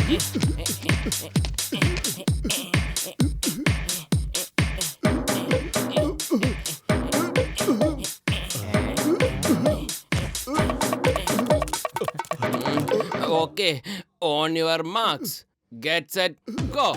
Okay, on your marks, get set, go.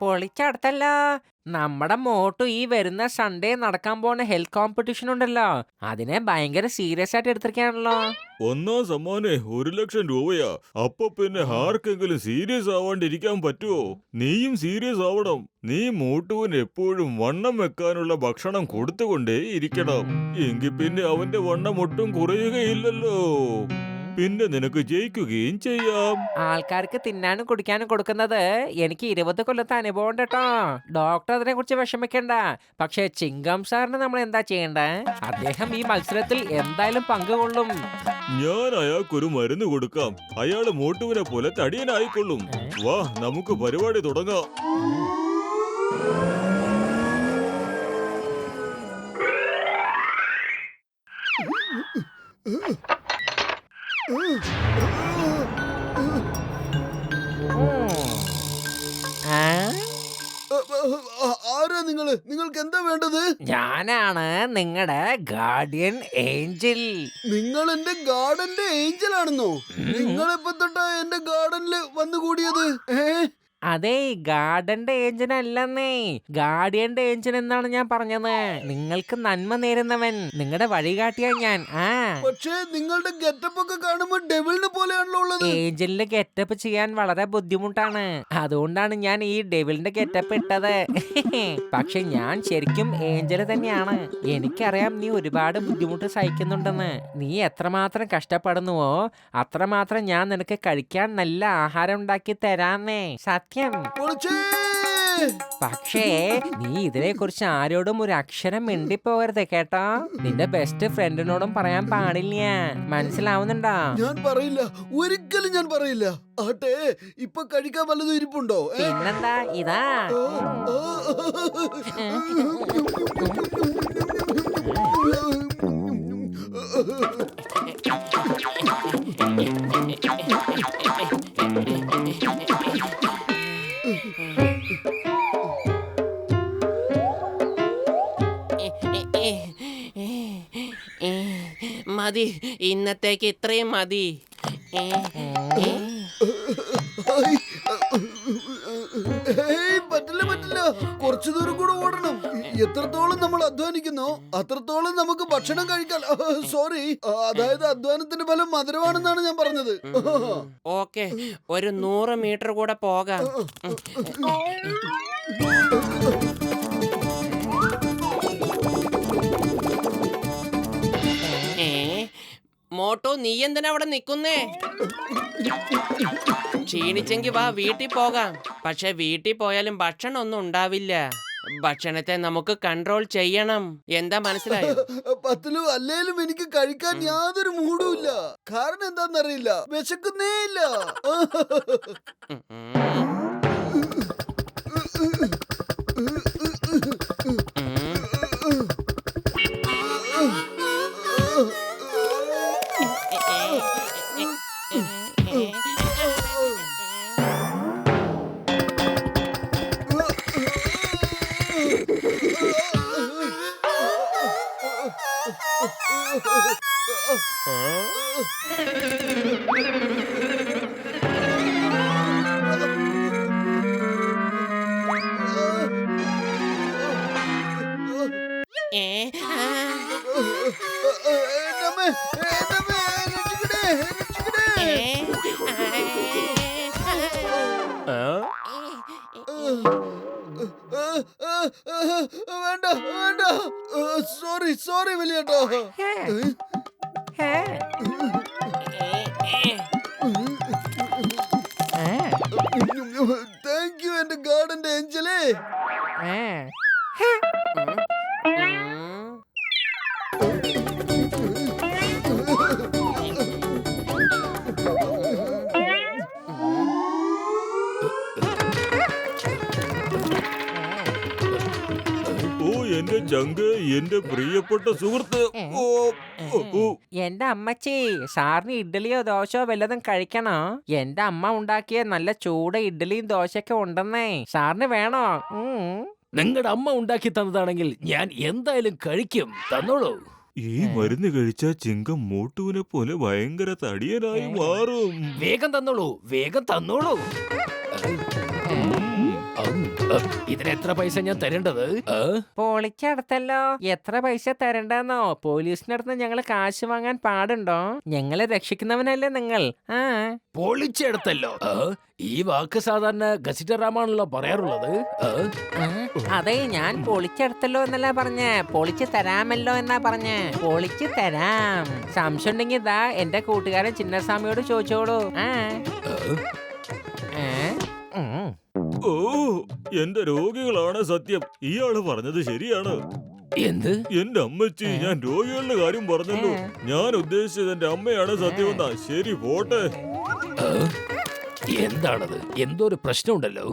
പൊളിച്ചടുത്തല്ല. നമ്മുടെ മോട്ടു ഈ വരുന്ന സൺഡേ നടക്കാൻ പോണ ഹെൽത്ത് കോമ്പറ്റീഷൻ ഉണ്ടല്ലോ, അതിനെ ഭയങ്കര സീരിയസ് ആയിട്ട് എടുത്തിരിക്കാണല്ലോ. ഒന്നാം സമ്മാനെ 1,00,000 രൂപയാ. അപ്പൊ പിന്നെ ആർക്കെങ്കിലും സീരിയസ് ആവാണ്ടിരിക്കാൻ പറ്റുമോ? നീയും സീരിയസ് ആവണം. നീ മോട്ടുവിന് എപ്പോഴും വണ്ണം വെക്കാനുള്ള ഭക്ഷണം കൊടുത്തുകൊണ്ടേ ഇരിക്കണം. എങ്കിൽ പിന്നെ അവന്റെ വണ്ണം ഒട്ടും കുറയുകയില്ലല്ലോ. പിന്നെ നിനക്ക് ജയിക്കുകയും ചെയ്യാം. ആൾക്കാർക്ക് തിന്നാനും കുടിക്കാനും കൊടുക്കുന്നത് എനിക്ക് 20 കൊല്ലത്തെ അനുഭവം ഉണ്ട് കേട്ടോ. ഡോക്ടർ അതിനെ കുറിച്ച് വിഷമിക്കണ്ട. പക്ഷെ ചിങ്കം സാറിന് നമ്മൾ എന്താ ചെയ്യണ്ടേ? അദ്ദേഹം ഈ മത്സരത്തിൽ എന്തായാലും പങ്കുകൊള്ളും. ഞാൻ അയാൾക്കൊരു മരുന്ന് കൊടുക്കാം. അയാള് മോട്ടുവിനെ പോലെ തടിയനായിക്കൊള്ളും. വാ, നമുക്ക് പരിപാടി തുടങ്ങാം. ആരാ നിങ്ങള്? നിങ്ങൾക്ക് എന്താ വേണ്ടത്? ഞാനാണ് നിങ്ങളുടെ ഗാർഡിയൻ ഏഞ്ചൽ. നിങ്ങൾ എന്റെ ഗാർഡന്റെ ഏഞ്ചൽ ആണെന്നോ? നിങ്ങളെപ്പോ തൊട്ടാ എന്റെ ഗാർഡനില് വന്നുകൂടിയത്? അതെ, ഗാർഡന്റെ ഏഞ്ചൽ അല്ലെന്നേ, ഗാർഡിയന്റെ ഏഞ്ചൽ എന്നാണ് ഞാൻ പറഞ്ഞത്. നിങ്ങൾക്ക് നന്മ നേരുന്നവൻ, നിങ്ങളുടെ വഴികാട്ടിയാ ഞാൻ. പക്ഷേ നിങ്ങളുടെ ഗെറ്റപ്പ് ഒക്കെ കാണുമ്പോ ഡെവിളിനെ പോലെയാണല്ലോ ഉള്ളത്. ഏഞ്ചലിന്റെ ഗെറ്റപ്പ് ചെയ്യാൻ വളരെ ബുദ്ധിമുട്ടാണ്. അതുകൊണ്ടാണ് ഞാൻ ഈ ഡെവിളിന്റെ ഗെറ്റപ്പ് ഇട്ടത്. പക്ഷെ ഞാൻ ശരിക്കും ഏഞ്ചല് തന്നെയാണ്. എനിക്കറിയാം നീ ഒരുപാട് ബുദ്ധിമുട്ട് സഹിക്കുന്നുണ്ടെന്ന്. നീ എത്രമാത്രം കഷ്ടപ്പെടുന്നുവോ അത്രമാത്രം ഞാൻ നിനക്ക് കഴിക്കാൻ നല്ല ആഹാരം ഉണ്ടാക്കി തരാന്നേ. സത്യം. പക്ഷേ നീ ഇതിനെ കുറിച്ച് ആരോടും ഒരു അക്ഷരം മിണ്ടിപ്പോകരുത് കേട്ടോ. നിന്റെ ബെസ്റ്റ് ഫ്രണ്ടിനോടും പറയാൻ പാടില്ല. മനസ്സിലാവുന്നുണ്ടോ? ഞാൻ പറയില്ല, ഒരിക്കലും ഞാൻ പറയില്ല. ആട്ടെ, ഇപ്പൊ കഴിക്കാൻ വല്ലതും ഇരിപ്പുണ്ടോ? പിന്നെന്താ, ഇതാ. മതി, ഇന്നത്തേക്ക് ഇത്രയും മതി. പറ്റില്ല പറ്റില്ല, കുറച്ചു ദൂരം കൂടെ ഓടണം. എത്രത്തോളം നമ്മൾ അധ്വാനിക്കുന്നോ അത്രത്തോളം നമുക്ക് ഭക്ഷണം കഴിക്കാൻ. സോറി, അതായത് അധ്വാനത്തിന്റെ ഫലം മധുരമാണെന്നാണ് ഞാൻ പറഞ്ഞത്. ഓക്കെ, ഒരു 100 മീറ്റർ കൂടെ പോകാം. മോട്ടോ, നീ എന്തിനാ അവിടെ നിക്കുന്നേ? ക്ഷീണിച്ചെങ്കി വാ, വീട്ടിൽ പോകാം. പക്ഷെ വീട്ടിൽ പോയാലും ഭക്ഷണം ഒന്നും ഉണ്ടാവില്ല. ഭക്ഷണത്തെ നമുക്ക് കൺട്രോൾ ചെയ്യണം. എന്താ മനസ്സിലായോ? പത്തിലും അല്ലേലും എനിക്ക് കഴിക്കാൻ യാതൊരു മൂടും ഇല്ല. കാരണം എന്താന്നറിയില്ല, വിശക്കുന്നേ ഇല്ല. വേണ്ട വേണ്ട, സോറി സോറി വലിയേട്ടോ. താങ്ക് യു എന്റെ ഗാർഡന്റെ ഏഞ്ചലേ. ചങ്ക്, എന്റെ പ്രിയപ്പെട്ട സുഹൃത്ത്. ഓ, ഓ, ഓ. എന്റെ അമ്മച്ചി, സാറിന് ഇഡ്ഡലിയോ ദോശയോ വല്ലതും കഴിക്കണോ? എന്റെ അമ്മ ഉണ്ടാക്കിയ നല്ല ചൂട് ഇഡ്ഡലിയും ദോശയൊക്കെ ഉണ്ടെന്നേ. സാറിന് വേണോ? നിങ്ങളുടെ അമ്മ ഉണ്ടാക്കി തന്നതാണെങ്കിൽ ഞാൻ എന്തായാലും കഴിക്കും. തന്നോളൂ. ഈ മരുന്ന് കഴിച്ച ചിങ്കം മോട്ടുവിനെ പോലെ ഭയങ്കര തടിയനായി മാറും. വേഗം തന്നോളൂ, വേഗം തന്നോളൂ. ഇതിന് എത്ര പൈസ ഞാൻ തരേണ്ടത്? പൊളിച്ചടുത്തല്ലോ. എത്ര പൈസ തരണ്ടെന്നോ? പോലീസിനടുത്ത് ഞങ്ങള് കാശ് വാങ്ങാൻ പാടുണ്ടോ? ഞങ്ങളെ രക്ഷിക്കുന്നവനല്ലേ നിങ്ങൾ? പൊളിച്ചെടുത്തല്ലോ. ഈ വാക്ക് സാധാരണ ഗസിറ്ററാമാണല്ലോ പറയാറുള്ളത്. അതെ, ഞാൻ പൊളിച്ചെടുത്തല്ലോ എന്നല്ല പറഞ്ഞേ, പൊളിച്ച് തരാമല്ലോ എന്നാ പറഞ്ഞേ. പൊളിച്ച് തരാം. സംശയം ഉണ്ടെങ്കിൽ ഇതാ എന്റെ കൂട്ടുകാരൻ ചിന്നസ്വാമിയോട് ചോദിച്ചോളൂ. ഓ, എന്റെ രോഗികളാണ് സത്യം. ഇയാള് പറഞ്ഞത് ശരിയാണ്. എന്ത്? എന്റെ അമ്മച്ചി, ഞാൻ രോഗികളുടെ കാര്യം പറഞ്ഞല്ലോ. ഞാൻ ഉദ്ദേശിച്ചത് എന്റെ അമ്മയാണ് സത്യമെന്നാ. ശരി, പോട്ടെ. എന്താണത്? എന്തോ ഒരു പ്രശ്നമുണ്ടല്ലോ.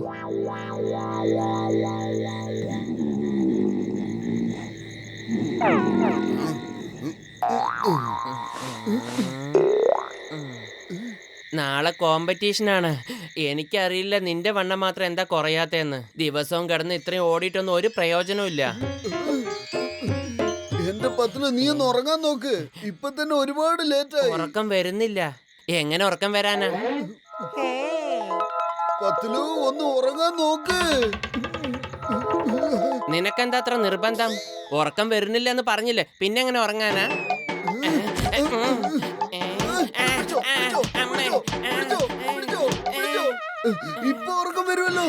നാളെ കോമ്പറ്റീഷനാണ്. എനിക്കറിയില്ല നിന്റെ വണ്ണം മാത്രം എന്താ കുറയാത്തേന്ന്. ദിവസവും കിടന്ന് ഇത്രയും ഓടിയിട്ടൊന്നും ഒരു പ്രയോജനവും ഇല്ല. എന്റെ പത്തില് നീ ഒന്ന് ഉറങ്ങാൻ നോക്ക്. ഇപ്പൊ തന്നെ ഒരുപാട് ലേറ്റായി. ഉറക്കം വരുന്നില്ല. എങ്ങനെ ഉറക്കം വരാനാ? പത്തിലു ഒന്ന് ഉറങ്ങാൻ നോക്ക്. നിനക്കെന്താ അത്ര നിർബന്ധം? ഉറക്കം വരുന്നില്ല എന്ന് പറഞ്ഞില്ലേ, പിന്നെ എങ്ങനെ ഉറങ്ങാനാ? ഇപ്പൊ ഉറക്കം വരുമല്ലോ.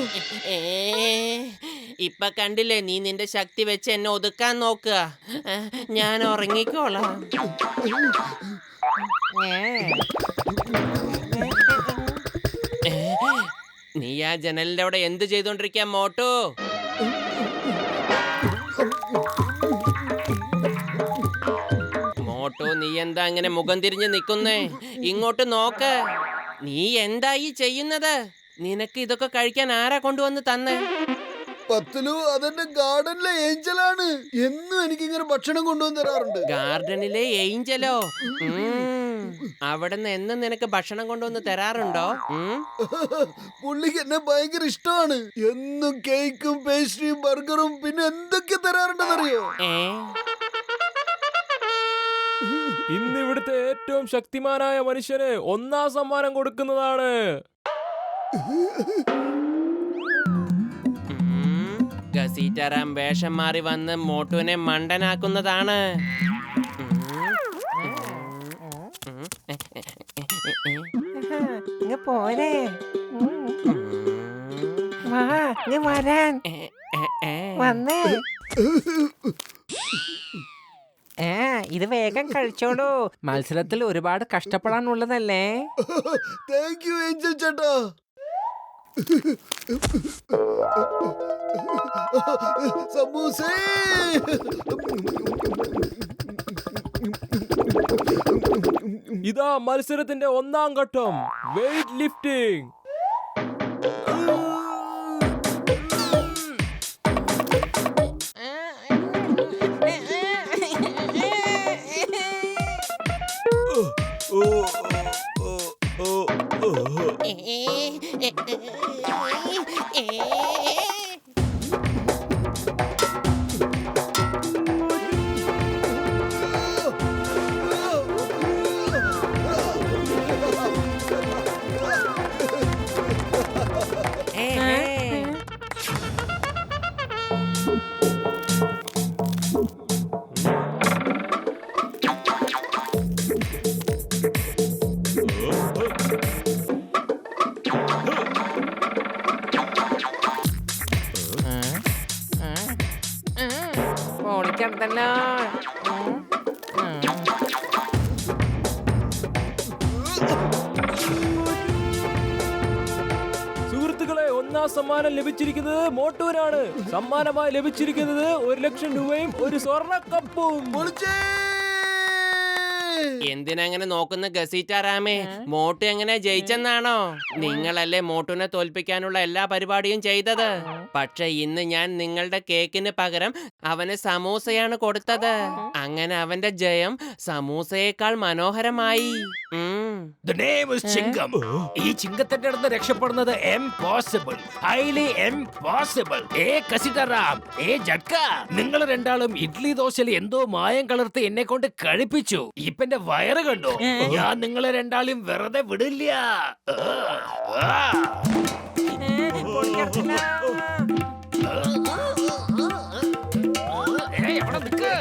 ഇപ്പൊ കണ്ടില്ലേ, നീ നിന്റെ ശക്തി വെച്ച് എന്നെ ഒതുക്കാൻ നോക്കുക. ഞാൻ ഉറങ്ങിക്കോളാം. നീ ആ ജനലിന്റെ അവിടെ എന്ത് ചെയ്തോണ്ടിരിക്കാ മോട്ടു? മോട്ടു, നീ എന്താ അങ്ങനെ മുഖം തിരിഞ്ഞ് നിക്കുന്നേ? ഇങ്ങോട്ട് നോക്ക്. നീ എന്താ ഈ ചെയ്യുന്നത്? നിനക്ക് ഇതൊക്കെ കഴിക്കാൻ ആരാ കൊണ്ടുവന്ന് തന്നെ? പത്തിലു, അതെന്റെ ഗാർഡനിലെ ഏഞ്ചലാണ്. എന്നും എനിക്കിങ്ങനെ ഭക്ഷണം കൊണ്ടുവന്ന് തരാറുണ്ട്. ഗാർഡനിലെ ഏഞ്ചലോ? അവിടുന്ന് എന്നും നിനക്ക് ഭക്ഷണം കൊണ്ടുവന്ന് തരാറുണ്ടോ? പുള്ളിക്ക് എന്നെ ഭയങ്കര ഇഷ്ടമാണ്. എന്നും കേക്കും പേസ്ട്രിയും ബർഗറും പിന്നെ എന്തൊക്കെ തരാറുണ്ടെന്നറിയോ? ഇന്ന് ഇവിടുത്തെ ഏറ്റവും ശക്തിമാനായ മനുഷ്യന് 1ാം സമ്മാനം കൊടുക്കുന്നതാണ്. ഗസീറ്ററാം വേഷം മാറി വന്ന് മോട്ടുവിനെ മണ്ടനാക്കുന്നതാണ്. പോരെ വരാൻ വന്നേ. ഇത് വേഗം കഴിച്ചോളൂ. മത്സരത്തിൽ ഒരുപാട് കഷ്ടപ്പെടാനുള്ളതല്ലേ. താങ്ക് യു ഏഞ്ചൽ ചേട്ടാ. സമൂസേ. ഇതാ മത്സരത്തിന്റെ 1ാം ഘട്ടം, വെയിറ്റ് ലിഫ്റ്റിംഗ്. പൊളിച്ചെടുത്തല്ലോ. സുഹൃത്തുക്കളെ, 1ാം സമ്മാനം ലഭിച്ചിരിക്കുന്നത് മോട്ടുവിനാണ്. സമ്മാനമായി ലഭിച്ചിരിക്കുന്നത് 1 ലക്ഷം രൂപയും ഒരു സ്വർണ്ണ കപ്പും. എന്തിനങ്ങനെ നോക്കുന്ന ഗസീറ്റാറാമേ? മോട്ടു എങ്ങനെ ജയിച്ചെന്നാണോ? നിങ്ങളല്ലേ മോട്ടുവിനെ തോൽപ്പിക്കാനുള്ള എല്ലാ പരിപാടിയും ചെയ്തത്. പക്ഷെ ഇന്ന് ഞാൻ നിങ്ങളുടെ കേക്കിന് പകരം അവന് സമൂസയാണ് കൊടുത്തത്. അങ്ങനെ അവന്റെ ജയം സമൂസയേക്കാൾ മനോഹരമായി. The name is ചിങ്കം. ഈ ചിങ്കത്തിന്റെ അടുത്ത് രക്ഷപ്പെടുന്നത് impossible. Highly impossible. കസിറ്ററാം, ജഡ്ക, നിങ്ങൾ രണ്ടാളും ഇഡ്ലി ദോശയിൽ എന്തോ മായം കലർത്തി എന്നെ കൊണ്ട് കഴിപ്പിച്ചു. ഇപ്പൊ എന്റെ വയറ് കണ്ടോ? ഞാൻ നിങ്ങളെ രണ്ടാളും വെറുതെ വിടില്ല. എവിടെ നിക്ക്?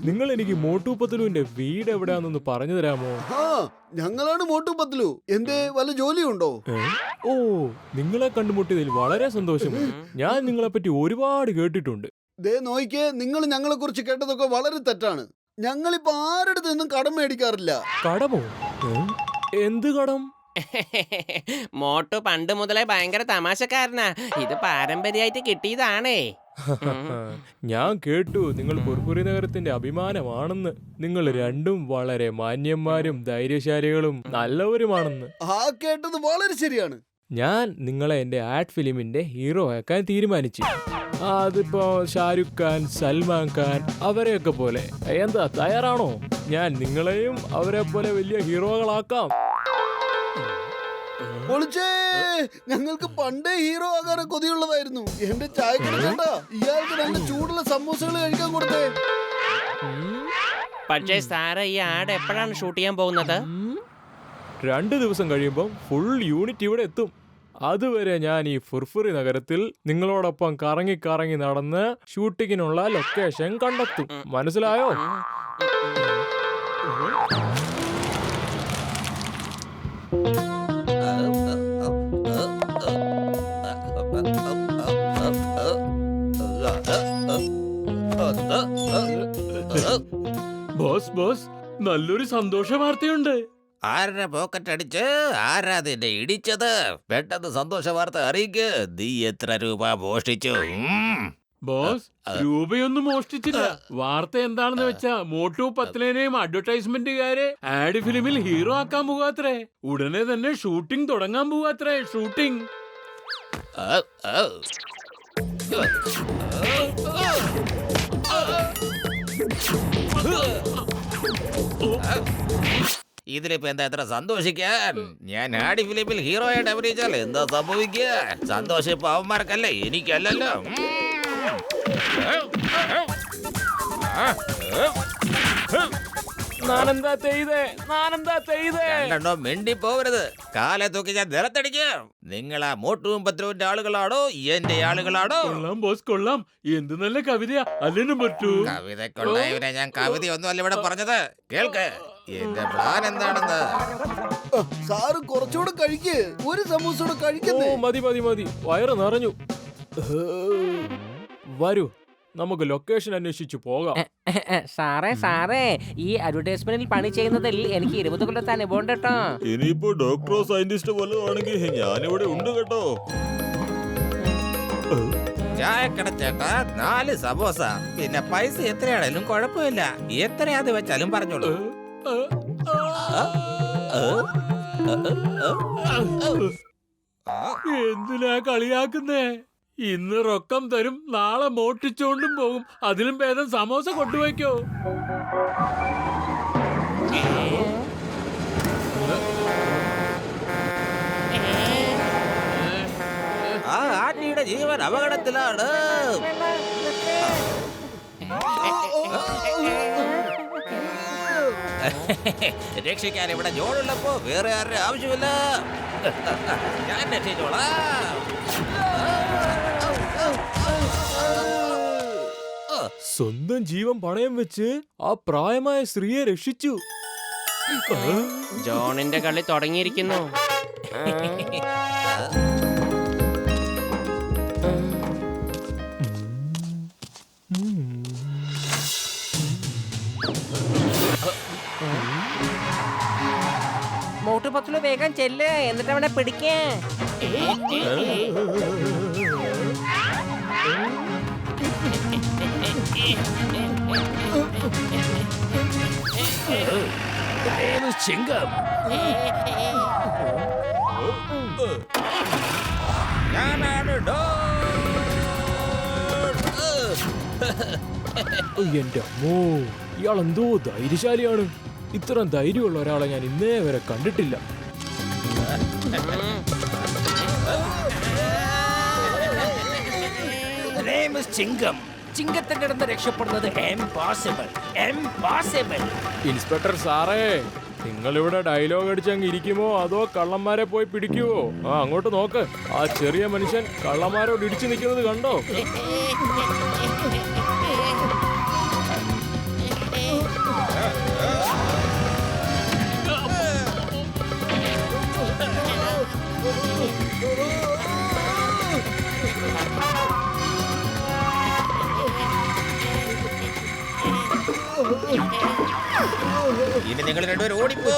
നിങ്ങൾ എനിക്ക് മോട്ടു പത്ലുവിന്റെ വീട് എവിടെയാണെന്ന് പറഞ്ഞു തരാമോ? ആ ഞങ്ങളാണ് മോട്ടു പത്ലു. എന്തേ വല്ല ജോലിയുണ്ടോ? ഓ, നിങ്ങളെ കണ്ടുമുട്ടിയതിൽ വളരെ സന്തോഷം. ഞാൻ നിങ്ങളെ പറ്റി ഒരുപാട് കേട്ടിട്ടുണ്ട്. ദേ നോയിക്കേ, നിങ്ങൾ ഞങ്ങളെ കുറിച്ച് കേട്ടതൊക്കെ വളരെ തെറ്റാണ്. ഞങ്ങളിപ്പോ ആരുടെ നിന്നും കടം മേടിക്കാറില്ല. കടമോ? എന്ത് കടം? മോട്ടു പണ്ട് മുതലേ ഭയങ്കര തമാശക്കാരനാ. ഇത് പാരമ്പര്യമായിട്ട് കിട്ടിയതാണേ. ഞാൻ കേട്ടു നിങ്ങൾ കുർക്കുറി നഗരത്തിന്റെ അഭിമാനമാണെന്ന്. നിങ്ങൾ രണ്ടും വളരെ മാന്യന്മാരും ധൈര്യശാലികളും നല്ലവരുമാണെന്ന്. ആ കേട്ടത് വളരെ ശരിയാണ്. ഞാൻ നിങ്ങളെ എന്റെ ആഡ് ഫിലിമിന്റെ ഹീറോ ആക്കാൻ തീരുമാനിച്ചു. അതിപ്പോ ഷാരുഖ് ഖാൻ, സൽമാൻ ഖാൻ അവരെയൊക്കെ പോലെ. എന്താ, തയ്യാറാണോ? ഞാൻ നിങ്ങളെയും അവരെ പോലെ വലിയ ഹീറോകളാക്കാം. പൊളിച്ചേ, ഞങ്ങൾക്ക് പണ്ടേ ഹീറോ ആകാൻ കൊതിയുള്ളതായിരുന്നു. എന്റെ ചായക്കട കണ്ടാ, ഇയാൾക്ക് നല്ല ചൂടുള്ള സമൂസകൾ കഴിക്കാൻ കൊടുത്തേ. പക്ഷേ സാറ് ഈ ആഡ് എപ്പോഴാണ് ഷൂട്ട് ചെയ്യാൻ പോകുന്നത്? 2 ദിവസം കഴിയുമ്പോൾ ഫുൾ യൂണിറ്റ് ഇവിടെ എത്തും. അതുവരെ ഞാൻ ഈ ഫുർഫുറി നഗരത്തിൽ നിങ്ങളോടൊപ്പം കറങ്ങി കറങ്ങി നടന്ന് ഷൂട്ടിങ്ങിനുള്ള ലൊക്കേഷൻ കണ്ടെത്തും. മനസ്സിലായോ? ബോസ് ബോസ്, നല്ലൊരു സന്തോഷ വാർത്തയുണ്ട്. ആരുടെ പോക്കറ്റ് അടിച്ച് ആരാ നിന്നെ ഇടിച്ചത്? പെട്ടെന്ന് സന്തോഷ വാർത്ത അറിയിക്ക്. നീ എത്ര രൂപ മോഷ്ടിച്ചു? ബോസ്, രൂപയൊന്നും മോഷ്ടിച്ചില്ല. വാർത്ത എന്താണെന്ന് വെച്ചാ മോട്ടു പത്ലേനെയും അഡ്വർടൈസ്മെന്റുകാരെ ആഡ് ഫിലിമിൽ ഹീറോ ആക്കാൻ പോകാത്രേ. ഉടനെ തന്നെ ഷൂട്ടിംഗ് തുടങ്ങാൻ പോകാത്രേ. ഷൂട്ടിംഗ് ഇതിലിപ്പോ എന്താ എത്ര സന്തോഷിക്കാൻ? ഞാൻ ആടി ഫിലിമിൽ ഹീറോ ആയിട്ട് അഭിനയിച്ചാൽ എന്താ സംഭവിക്കുക? സന്തോഷം ഇപ്പൊ അവന്മാർക്കല്ലേ, എനിക്കല്ലല്ലോ. രണ്ടെണ്ണോ മിണ്ടി പോവരുത്. കാലെ തൂക്കി ഞാൻ നിലത്തടിക്കും. നിങ്ങളാ മോട്ടുവും പത്രുവിന്റെ ആളുകളാണോ എന്റെ ആളുകളാണോ? കൊള്ളാം ബോസ്, കൊള്ളാം. എന്ത് നല്ല കവിതയാ അല്ലേനും പറ്റൂ. കവിതക്കുള്ള ഇവനെ ഞാൻ കവിതയൊന്നും അല്ല ഇവിടെ പറഞ്ഞത്. കേൾക്ക് എന്റെ പ്ലാൻ എന്താണെന്ന്. സാറ് കുറച്ചുകൂടെ കഴിക്ക്. ഒരു സമൂസ ഓ, കഴിക്കുന്നേ. മതി മതി മതി, വയറ് നിറഞ്ഞു. വരൂ, നമുക്ക് ലൊക്കേഷൻ അന്വേഷിച്ചു പോകാം. സാറേ ഈ അഡ്വർടൈസ്മെന്റിൽ പണി ചെയ്യുന്നതിൽ എനിക്ക് 20 കൊല്ലത്തെ അനുഭവം ഉണ്ട് കേട്ടോ. ഇനിയിപ്പോ ഡോക്ടറോ സയന്റിസ്റ്റോ വല്ലതും ആണെങ്കിൽ ഞാനിവിടെ ഉണ്ട് കേട്ടോ. ചായക്കട ചേട്ടാ, 4 സമോസ. പിന്നെ പൈസ എത്രയാണേലും കുഴപ്പമില്ല. എത്രയാത് വെച്ചാലും പറഞ്ഞോളൂ. എന്തിനാ കളിയാക്കുന്നേ? ഇന്ന് റൊക്കം തരും, നാളെ മോട്ടിച്ചോണ്ടും പോകും. അതിലും ഭേദം സമോസ കൊണ്ടുപോയിക്കോ. ആ ആന്റിയുടെ ജീവൻ അപകടത്തിലാണ്. രക്ഷിക്കാൻ ഇവിടെ ജോളുള്ളപ്പോ വേറെ ആരുടെ ആവശ്യമില്ല. ഞാൻ രക്ഷിച്ചോളാം. സ്വന്തം ജീവൻ പണയം വെച്ച് ആ പ്രായമായ സ്ത്രീയെ രക്ഷിച്ചു. ജോണിന്റെ കളി തുടങ്ങിയിരിക്കുന്നു. മോട്ടു പത്ലു വേഗം ചെല്ല്, എന്നിട്ട് അവനെ പിടിക്കേ. The name is Chingam. ഞാനാണ് ഡോൺ. എന്റെ അമ്മോ, ഇയാളെന്തോ ധൈര്യശാലിയാണ്. ഇത്രയും ധൈര്യമുള്ള ഒരാളെ ഞാൻ ഇന്നേ വരെ കണ്ടിട്ടില്ല. The name is Chingam. ചിങ്കത്തിന്റെ അടുത്ത് രക്ഷപ്പെടുന്നത് impossible. ഇൻസ്പെക്ടർ സാറേ, നിങ്ങളിവിടെ ഡയലോഗ് അടിച്ചങ്ങ് ഇരിക്കുമോ അതോ കള്ളന്മാരെ പോയി പിടിക്കുവോ? അങ്ങോട്ട് നോക്ക്, ആ ചെറിയ മനുഷ്യൻ കള്ളന്മാരോട് ഇടിച്ചു നിൽക്കുന്നത് കണ്ടോ? ഇനി നിങ്ങൾ രണ്ടുപേരും ഓടിപ്പോ.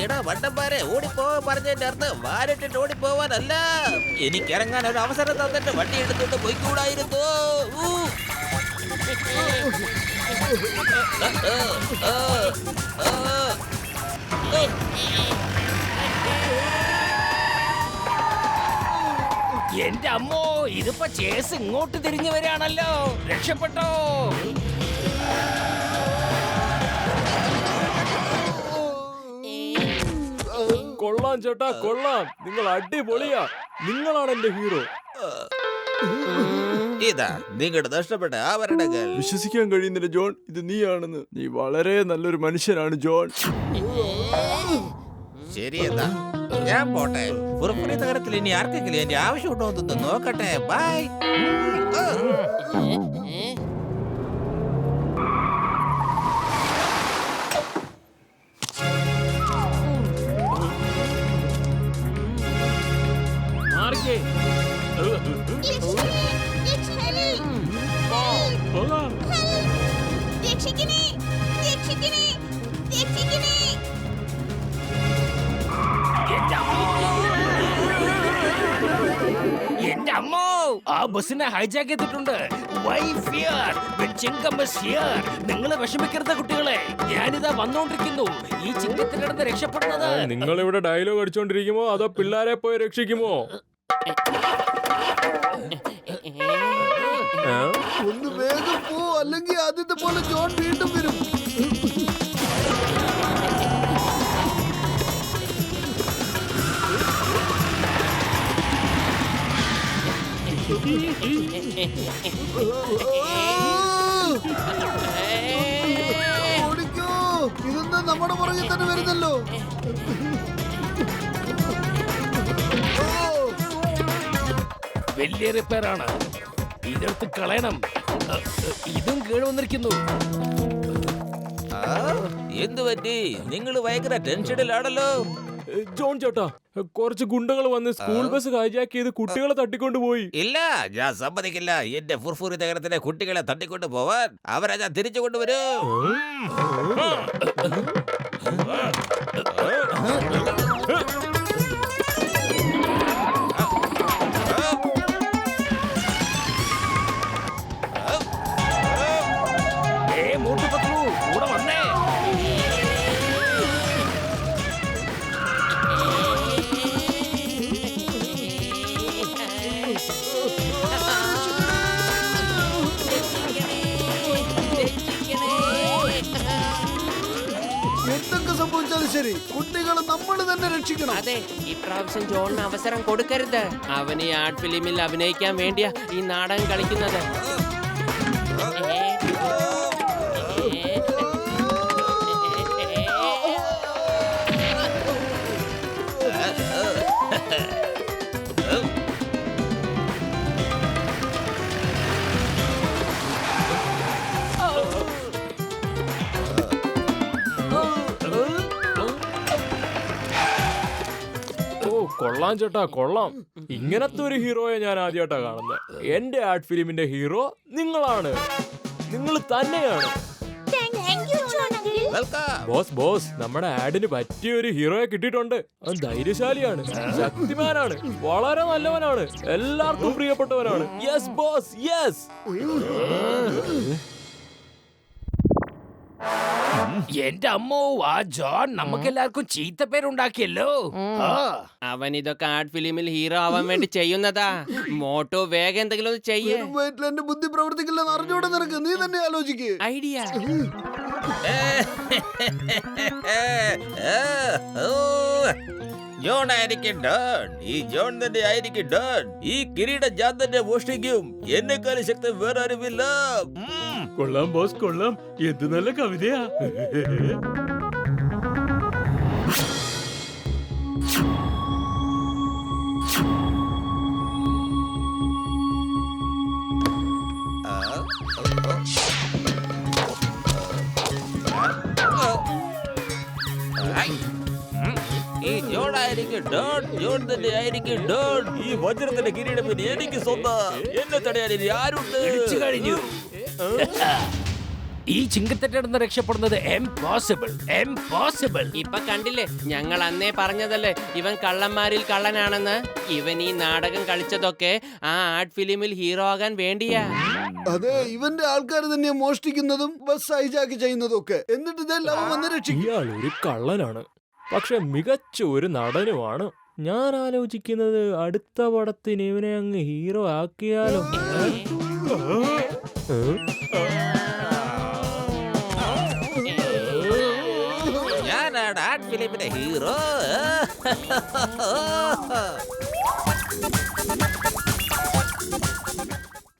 എടാ വണ്ടന്മാരെ, ഓടിപ്പോ പറഞ്ഞതിന്റെ അർത്ഥം വാരിട്ടിട്ട് ഓടിപ്പോവാനല്ല. എനിക്ക് ഇറങ്ങാൻ ഒരു അവസരം തന്നിട്ട് വണ്ടി എടുത്തോണ്ട് പോയിക്കൂടായിരുന്നു. എന്റെ അമ്മോ, ഇതിപ്പോ ചേസ് ഇങ്ങോട്ട് തിരിഞ്ഞു വരികയാണല്ലോ. രക്ഷപ്പെട്ടോ. കൊള്ളാം ചേട്ടാ, കൊള്ളാം. നിങ്ങൾ അടിപൊളിയാ. നിങ്ങളാണ് എന്റെ ഹീറോ. ഇതാ നിങ്ങളുടെ നഷ്ടപ്പെട്ട ആഭരണങ്ങൾ. വിശ്വസിക്കാൻ കഴിയുന്നില്ല ജോൺ, ഇത് നീയാണെന്ന്. നീ വളരെ നല്ലൊരു മനുഷ്യനാണ് ജോൺ. ശരിയെന്നാ ഞാൻ പോട്ടെ. പുറപ്പുറ നഗരത്തിൽ ഇനി ആർക്കെങ്കിലും എന്റെ ആവശ്യമുണ്ടോ എന്ന് നോക്കട്ടെ. ബൈ. മാറിക്കേ. പോകാം. എന്റെ അമ്മോ, ആ ബസ്സിനെ ഹൈജാക്ക് ചെയ്തിട്ടുണ്ട്. Why fear when Chingam is here? നിങ്ങൾ വിഷമിക്കരുത് കുട്ടികളെ, ഞാനിതാ വന്നോണ്ടിരിക്കുന്നു. ഈ ചിങ്കത്തിന്റെ അടുത്ത് രക്ഷപ്പെടുന്നത്. നിങ്ങളിവിടെ ഡയലോഗ് അടിച്ചോണ്ടിരിക്കുമോ അതോ പിള്ളേരെ പോയി രക്ഷിക്കുമോ? ഒന്ന് വേഗം പോ, അല്ലെങ്കിൽ ആദ്യത്തെ പോലെ ജോൺ വീണ്ടും വരും. ഓടിക്കോ, ഇതെന്താ നമ്മുടെ പുറകിൽ തന്നെ വരുന്നല്ലോ. വലിയ റിപ്പയർ ആണ്, ഇതെടുത്ത് കളയണം. ഇതും കേടുവന്നിരിക്കുന്നു. എന്തു പറ്റി? നിങ്ങൾ ഭയങ്കര ടെൻഷനിലാണല്ലോ. ജോൺ ചേട്ടാ, കുറച്ച് ഗുണ്ടകൾ വന്ന് സ്കൂൾ ബസ് ഹൈജാക്ക് ചെയ്ത് കുട്ടികളെ തട്ടിക്കൊണ്ടുപോയി. ഇല്ല, ഞാൻ സമ്മതിക്കില്ല. എന്റെ ഫുർഫുറി നഗരത്തിലെ കുട്ടികളെ തട്ടിക്കൊണ്ട് പോവാൻ അവരെ ഞാൻ തിരിച്ചു കൊണ്ടുവരും. മോട്ടു പത്ലു കൂടെ വന്നേ. എന്തൊക്കെ സംഭവിച്ചാലും ശരി, കുട്ടികളെ നമ്മൾ തന്നെ രക്ഷിക്കണം. അതെ, ഇപ്രാവശ്യം ജോണിന് അവസരം കൊടുക്കരുത്. അവൻ ഈ ആർട്ട് ഫിലിമിൽ അഭിനയിക്കാൻ വേണ്ടിയാ ഈ നാടകം കളിക്കുന്നത്. കൊള്ളാം ചേട്ടാ, കൊള്ളാം. ഇങ്ങനത്തെ ഒരു ഹീറോയെ ഞാൻ ആദ്യമായിട്ടാ കാണുന്നത്. എന്റെ ആർട്ട് ഫിലിമിന്റെ ഹീറോ നിങ്ങളാണ്, നിങ്ങൾ തന്നെയാണ്. ബോസ് നമ്മുടെ ആഡിന് പറ്റിയ ഒരു ഹീറോയെ കിട്ടിയിട്ടുണ്ട്. അവൻ ധൈര്യശാലിയാണ്, ശക്തിമാനാണ്, വളരെ നല്ലവനാണ്, എല്ലാവർക്കും പ്രിയപ്പെട്ടവനാണ്. Yes boss, yes. എന്റെ അമ്മോ, ആ ജോൺ നമുക്ക് എല്ലാവർക്കും ചീത്ത പേരുണ്ടാക്കിയല്ലോ. അവൻ ഇതൊക്കെ ആർട്ട് ഫിലിമിൽ ഹീറോ ആവാൻ വേണ്ടി ചെയ്യുന്നതാ. മോട്ടോ വേഗം എന്തെങ്കിലും ഒന്ന് ചെയ്യേ. വെറും വയറ്റിൽ എന്റെ ബുദ്ധി പ്രവർത്തിക്കില്ലെന്ന് അറിഞ്ഞൂടെ നിനക്ക്? നീ തന്നെ ആലോചിക്ക്. ഐഡിയ. ജോൺ ആയിരിക്കും ഡോൺ. ഈ ജോൺ തന്നെ ആയിരിക്കും ഡോൺ. ഈ കിരീടം ഞാൻ തന്നെ മോഷ്ടിക്കും. എന്നെക്കാളും ശക്തി വേറെ ആരുമില്ല. കൊള്ളാം ബോസ്, കൊള്ളാം. എന്ത് നല്ല കവിതയാ. ഈ ജോൺ ആയിരിക്കും ഡോൺ. ജോൺ തന്നെ ആയിരിക്കും ഡോൺ. ഈ വജ്രത്തിന്റെ കിരീടം പിന്നെ എനിക്ക് സ്വന്തം. എന്നെ തടയാൻ ഇനി ആരുണ്ട്? ഇടിച്ചു കഴിഞ്ഞു. ഈ ചിങ്കത്തെറ്റടുന്ന് രക്ഷപ്പെടുന്നത് എംപോസിബിൾ. ഇപ്പൊ കണ്ടില്ലേ, ഞങ്ങൾ അന്നേ പറഞ്ഞതല്ലേ ഇവൻ കള്ളന്മാരിൽ കള്ളനാണെന്ന്. ഇവൻ ഈ നാടകം കളിച്ചതൊക്കെ ആ ആർട്ട് ഫിലിമിൽ ഹീറോ ആകാൻ വേണ്ടിയാ. അതെ, ഇവന്റെ ആൾക്കാർ തന്നെ മോഷ്ടിക്കുന്നതും ബസ് ഹൈജാക്ക് ചെയ്യുന്നതും ഒക്കെ. എന്നിട്ട് ഇതെല്ലാം വന്ന് രക്ഷിക്കും. ഇയാൾ ഒരു കള്ളനാണ്, പക്ഷെ മികച്ച ഒരു നടനുമാണ്. ഞാൻ ആലോചിക്കുന്നത് അടുത്ത പടത്തിന് ഇവനെ അങ്ങ് ഹീറോ ആക്കിയാലോ. ഞാനാണ് ആർട്ട് ഫിലിമിന്റെ ഹീറോ.